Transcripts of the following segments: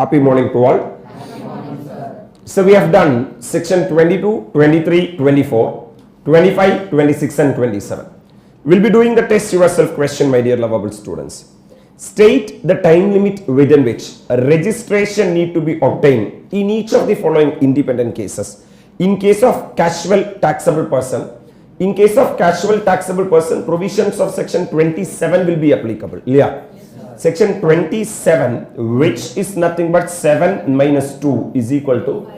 Happy morning to all. Happy morning, sir. So we have done section 22, 23, 24, 25, 26 and 27. We'll be doing the test yourself question, my dear lovable students. State the time limit within which a registration need to be obtained in each of the following independent cases. In case of casual taxable person, provisions of section 27 will be applicable. Yeah. Section 27, which is nothing but 7 minus 2 is equal to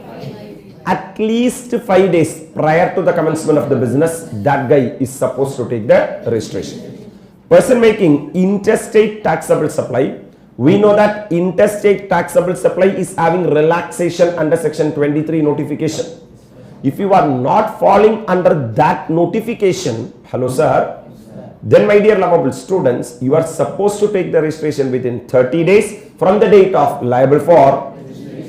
at least 5 days prior to the commencement of the business, that guy is supposed to take the registration. Person making interstate taxable supply, we know that interstate taxable supply is having relaxation under section 23 notification. If you are not falling under that notification, hello sir, then my dear lovable students, you are supposed to take the registration within 30 days from the date of liable for.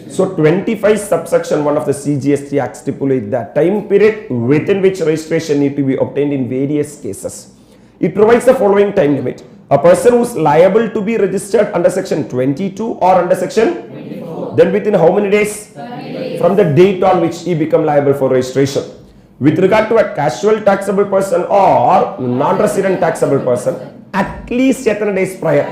So 25 subsection 1 of the CGST Act stipulates that time period within which registration need to be obtained in various cases. It provides the following time limit. A person who is liable to be registered under section 22 or under section 24, then within how many days? 30 days. From the date on which he become liable for registration. With regard to a casual taxable person or non-resident taxable person, at least 7 days prior,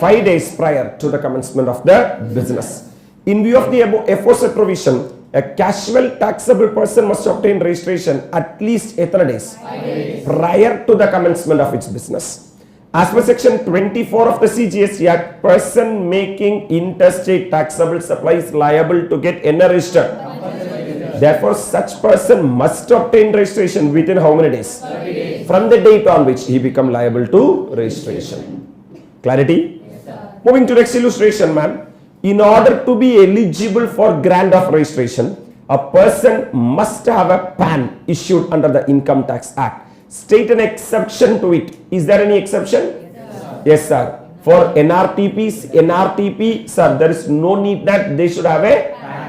5 days prior to the commencement of the business. In view of the above aforesaid provision, a casual taxable person must obtain registration at least 8 days prior to the commencement of its business. As per section 24 of the CGST Act, person making interstate taxable supply is liable to get NR registered. Therefore, such person must obtain registration within how many days? 30 days. From the date on which he become liable to registration. Clarity? Yes, sir. Moving to next illustration, ma'am. In order to be eligible for grant of registration, a person must have a PAN issued under the Income Tax Act. State an exception to it. Is there any exception? Yes, sir. For NRTP, sir, there is no need that they should have a PAN.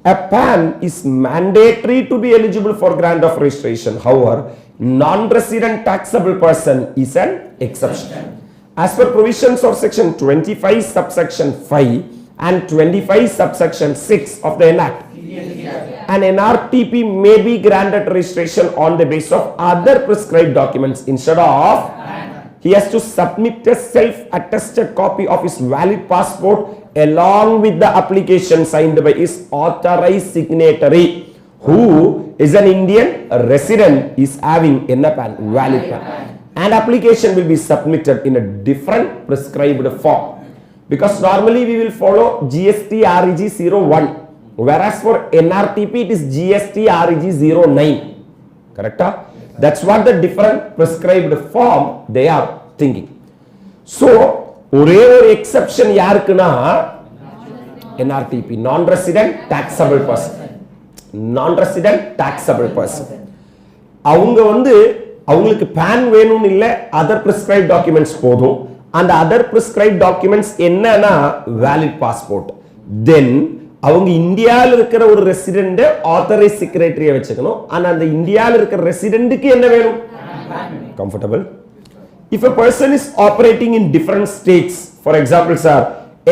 A PAN is mandatory to be eligible for grant of registration. However, non-resident taxable person is an exception. As per provisions of section 25 subsection 5 and 25 subsection 6 of the Act, an NRTP may be granted registration on the basis of other prescribed documents instead of he has to submit a self-attested copy of his valid passport along with the application signed by his authorized signatory who is an Indian resident is having a PAN, valid PAN. And application will be submitted in a different prescribed form. Because normally we will follow GST REG 01, whereas for NRTP it is GST REG 09. Correct? That's what the different prescribed form they are thinking. So, one exception yarkuna NRTP, non-resident taxable person. Non-resident taxable person. அவங்களுக்கு PAN வேணும்னு இல்ல other prescribed documents போதும் and other prescribed documents என்னன்னா valid passport then அவங்க இந்தியால இருக்கிற ஒரு resident authorise செக்ரட்டரியை வச்சுக்கணும் and அந்த இந்தியால இருக்கிற ரெசிடென்ட்க்கு என்ன வேணும் comfortable if a person is operating in different states for example sir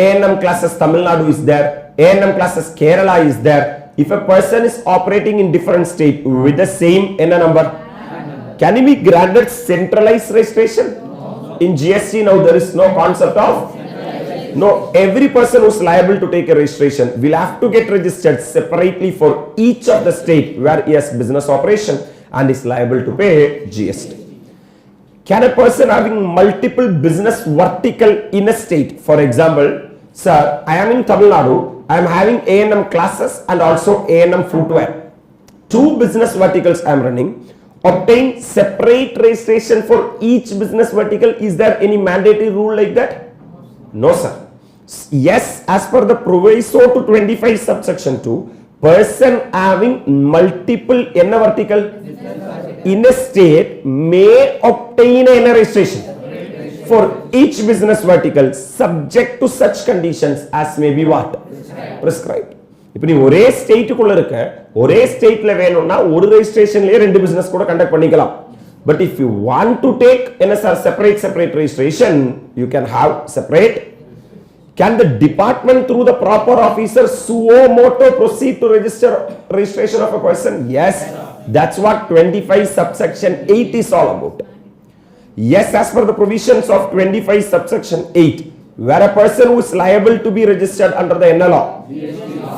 ANM classes Tamil Nadu is there ANM classes Kerala is there if a person is operating in different state with the same NN number can he be granted centralized registration? No. In GST now there is no concept of no. Every person who is liable to take a registration will have to get registered separately for each of the state where he has business operation and is liable to pay GST. Can a person having multiple business vertical in a state, for example, sir, I am in Tamil Nadu, I am having A&M classes and also A&M footwear. 2 business verticals I am running. Obtain separate registration for each business vertical. Is there any mandatory rule like that? No, sir. Yes, as per the proviso to 25 subsection 2, person having multiple vertical in a state may obtain a registration for each business vertical subject to such conditions as may be what? Prescribed. இப்போ நீ ஒரே ஸ்டேட்டுக்குள்ள இருக்க ஒரே ஸ்டேட்ல வேணும்னா ஒரு ரெஜிஸ்ட்ரேஷன்லயே ரெண்டு business கூட கண்டக்ட் பண்ணிக்கலாம் but if you want to take என்ன sir separate registration you can have separate Can the department through the proper officer suo motu proceed to registration of a person? Yes. That's what 25 subsection 8 is all about. Yes, as per the provisions of 25 subsection 8, where a person who is liable to be registered under the NLO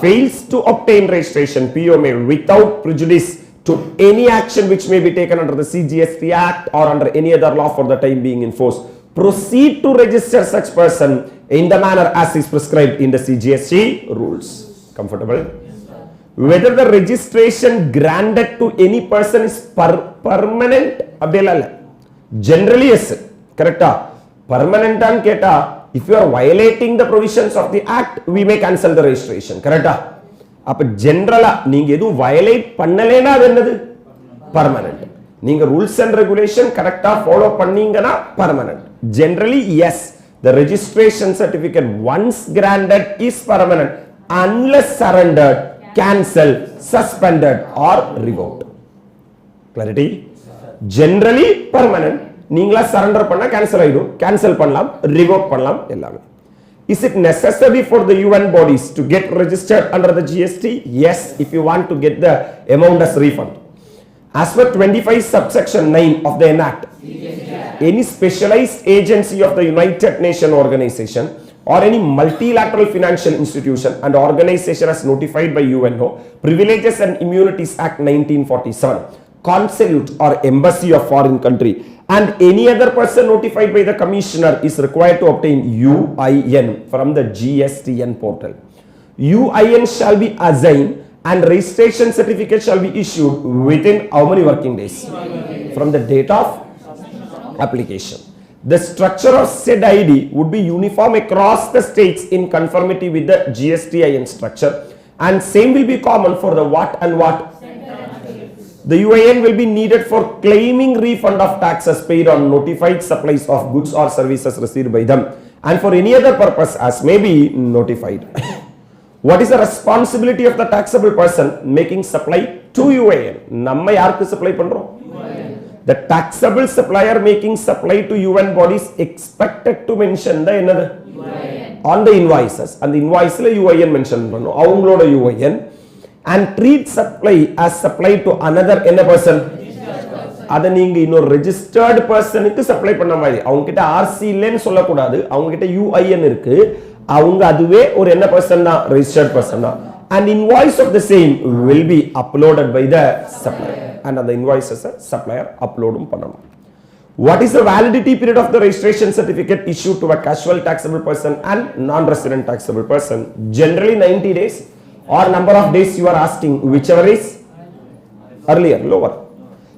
fails to obtain registration POMA without prejudice to any action which may be taken under the CGST Act or under any other law for the time being in force, proceed to register such person in the manner as is prescribed in the CGST rules. Comfortable? Whether the registration granted to any person is permanent, generally yes, correct? Permanent and keta, if you are violating the provisions of the act, we may cancel the registration, correct? Appa general neenga edu violate pannalena adu ennadu permanent. Neenga rules and regulation correct follow panningana permanent. Generally yes, the registration certificate once granted is permanent unless surrendered, cancelled, suspended or revoked. Clarity? Generally permanent. நீங்களா surrender பண்ணா cancel ஆயிடும், cancel பண்ணலாம், revoke பண்ணலாம் எல்லாமே. Is it necessary for the UN bodies to get registered under the GST? Yes, if you want to get the amount as refund. As per 25 subsection 9 of the Enact, any specialized agency of the United Nations organization or any multilateral financial institution and organization as notified by UNO, Privileges and Immunities Act 1947, consulate or embassy of foreign country and any other person notified by the commissioner is required to obtain UIN from the GSTN portal. UIN shall be assigned and registration certificate shall be issued within how many working days? From the date of application. The structure of said ID would be uniform across the states in conformity with the GSTIN structure, and same will be common for the what and what. The UIN will be needed for claiming refund of taxes paid on notified supplies of goods or services received by them and for any other purpose as may be notified. What is the responsibility of the taxable person making supply to UIN? Namma yarku supply pandrom? The taxable supplier making supply to UN bodies expected to mention the another on the invoices, and the invoice la UIN mention pannom avangaloda UIN, and treat supply as supply to another person. அதை நீங்க இன்னொரு registered personக்கு supply பண்ண மாதிரி, அவங்க கிட்ட RC இல்லன்னு சொல்லக்கூடாது, அவங்க கிட்ட UIN இருக்கு, அவங்க அதுவே ஒரு என்ன person தான், registered person தான், and invoice of the same will be uploaded by the supplier, and on the invoices supplier uploadum பண்ணணும். What is the validity period of the registration certificate issued to a casual taxable person and non-resident taxable person? Generally 90 days or number of days you are asking, whichever is earlier, lower.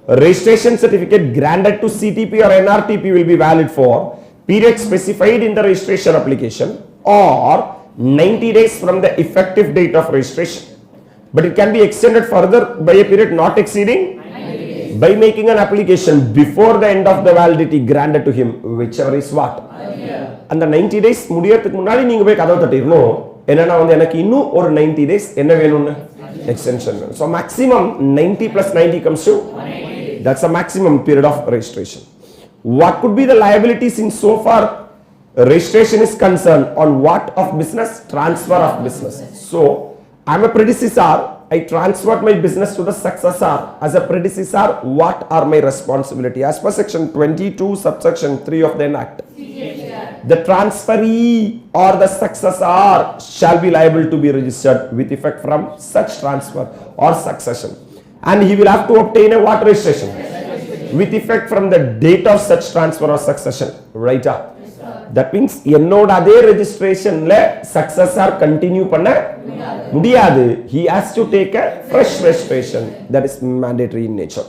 Registration certificate granted to CTP or NRTP will be valid for period specified in the registration application or 90 days from the effective date of registration, but it can be extended further by a period not exceeding by making an application before the end of the validity granted to him, whichever is what. And the 90 days முடியறதுக்கு முன்னாடி நீங்க போய் கதவு தட்டிரணும், என்னன்னா வந்து எனக்கு இன்னும் ஒரு 90 days என்ன வேணும்னு extension. So maximum 90 plus 90 comes to 180. That's the maximum period of registration. What could be the liabilities in so far registration is concerned on what of business? Transfer of business. So I'm a predecessor, I transferred my business to the successor. As a predecessor, what are my responsibility? As per section 22 subsection 3 of the Act, the transferee or the successor shall be liable to be registered with effect from such transfer or succession, and he will have to obtain a what registration? With effect from the date of such transfer or succession. Right? That means என்னோட அதே registrationல successor continue பண்ண முடியாது. He has to take a fresh registration that is mandatory in nature.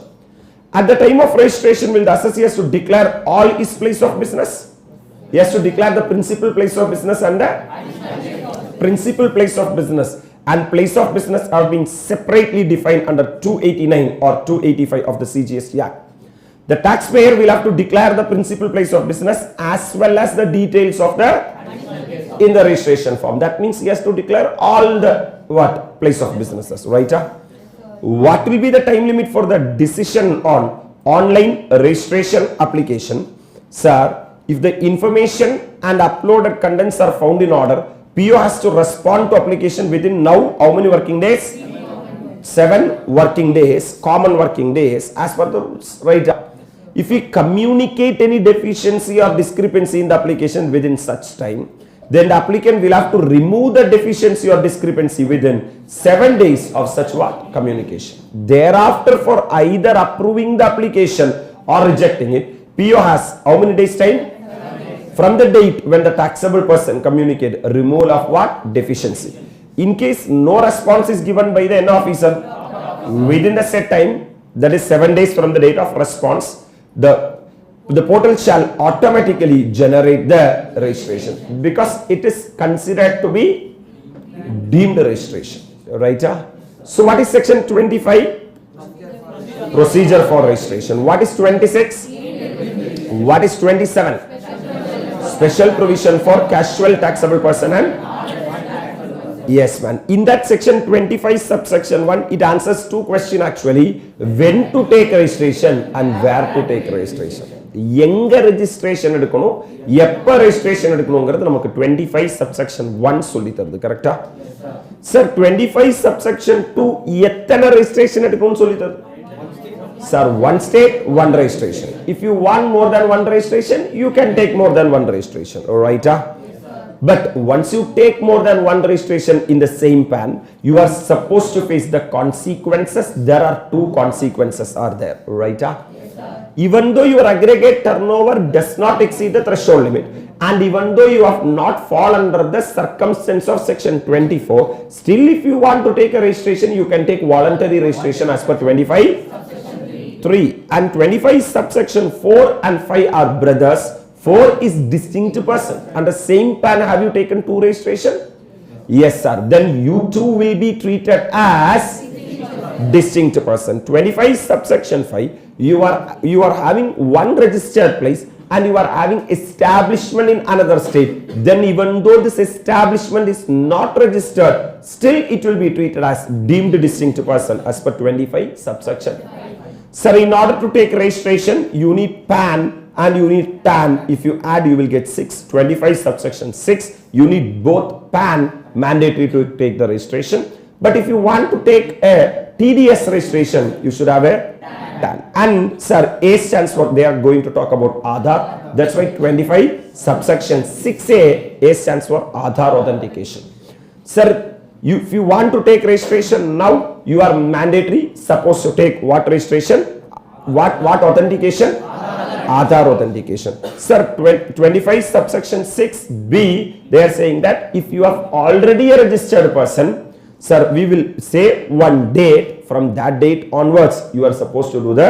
At the time of registration, will the assessee has to declare all his place of business? He has to declare the principal place of business and the principal place of business, and place of business are being separately defined under 289 or 285 of the CGST Act. The taxpayer will have to declare the principal place of business as well as the details of the in the registration form. That means he has to declare all the what place of businesses, right? What will be the time limit for the decision on online registration application? Sir, If the information and uploaded contents are found in order, PO has to respond to application within now how many working days? 7 working days, common working days as per the rules, right? If we communicate any deficiency or discrepancy in the application within such time, then the applicant will have to remove the deficiency or discrepancy within 7 days of such what? Communication. Thereafter, for either approving the application or rejecting it, PO has how many days time? From the date when the taxable person communicated removal of what? Deficiency. In case no response is given by the N officer within the set time, that is 7 days from the date of response, the portal shall automatically generate the registration because it is considered to be deemed registration, right? So what is section 25? Procedure for registration. What is 26? What is 27? Special provision for casual taxable person and yes, man. In that section 25 subsection 1, it answers 2 questions actually. When to take registration and where to take registration. எங்க registration எடுக்கணும் எப்ப registration எடுக்கணும்ங்கிறது நமக்கு 25 subsection 1 சொல்லி தருது கரெக்ட்டா sir 25 subsection 2 எத்தனை registration எடுக்கணும்னு சொல்லி தருது sir one state one registration. If you want more than one registration, you can take more than one registration, all right? But once you take more than one registration in the same PAN, you are supposed to face the consequences. There are 2 consequences are there, right? Even though your aggregate turnover does not exceed the threshold limit, and even though you have not fall under the circumstance of section 24, still if you want to take a registration, you can take voluntary registration as per 25 3 and 25 subsection 4 and 5 are brothers. 4 is distinct person. Under same PAN, have you taken 2 registration? Yes, sir. Then you too will be treated as distinct person. 25 subsection 5, you are having one registered place and you are having establishment in another state. Then even though this establishment is not registered, still it will be treated as deemed distinct person as per 25 subsection. Sir, in order to take registration, you need PAN and you need TAN. If you add, you will get 6. 25 subsection 6, you need both PAN mandatory to take the registration. But if you want to take a TDS registration, you should have a TAN. And sir, A stands for, they are going to talk about Aadhaar. That's why 25 subsection 6A, A stands for Aadhaar authentication. Sir, if you want to take registration now, you are mandatory supposed to take what registration? What authentication? Aadhaar authentication. Sir, 25 subsection 6B, they are saying that if you are already a registered person, sir, we will say one date, from that date onwards, you are supposed to do the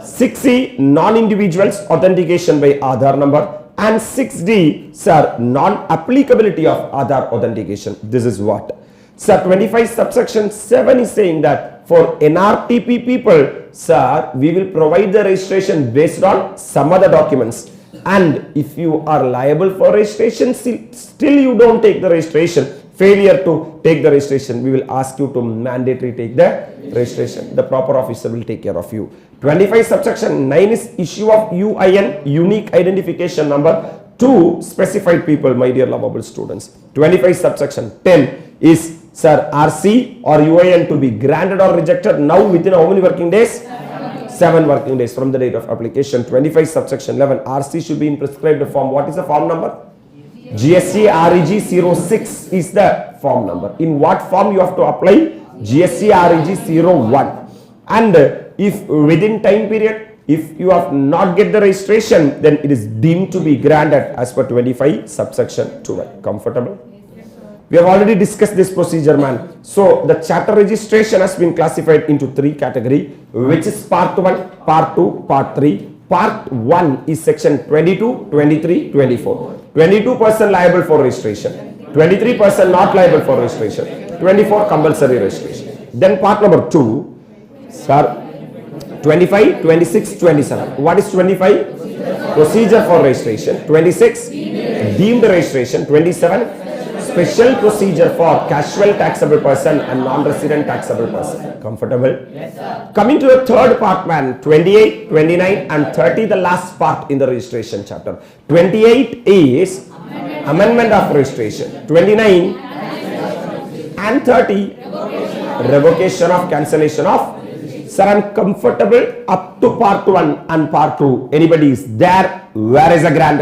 6C, non-individuals authentication by Aadhaar number, and 6D, sir, non-applicability of Aadhaar authentication. This is what? Sir, 25 subsection 7 is saying that for NRTP people, sir, we will provide the registration based on some other documents. And if you are liable for registration, still you don't take the registration, failure to take the registration, we will ask you to mandatory take the registration. The proper officer will take care of you. 25 subsection 9 is issue of UIN, unique identification number, to specified people, my dear lovable students. 25 subsection 10 is, sir, RC or UIN to be granted or rejected now within how many working days? 7 working days from the date of application. 25 subsection 11, RC should be in prescribed form. What is the form number? GST REG 06 is the form number. In what form you have to apply? GST REG 01. And if within time period, if you have not get the registration, then it is deemed to be granted as per 25 subsection 12. Comfortable? We have already discussed this procedure, man. So the chapter registration has been classified into 3 categories, which is part 1, part 2, part 3. Part 1 is section 22, 23, 24. 22% liable for registration, 23% not liable for registration, 24 compulsory registration. Then part number 2, sir, 25, 26, 27. What is 25? Procedure for registration. 26, deemed registration. 27, special procedure for casual taxable person and non-resident taxable person. Comfortable? Yes, sir. Coming to the third part, man, 28, 29 and 30, the last part in the registration chapter. 28 is amendment of registration. 29 and 30 revocation of cancellation of. Sir, I'm comfortable up to part 1 and part 2. Anybody is there? Where is the grand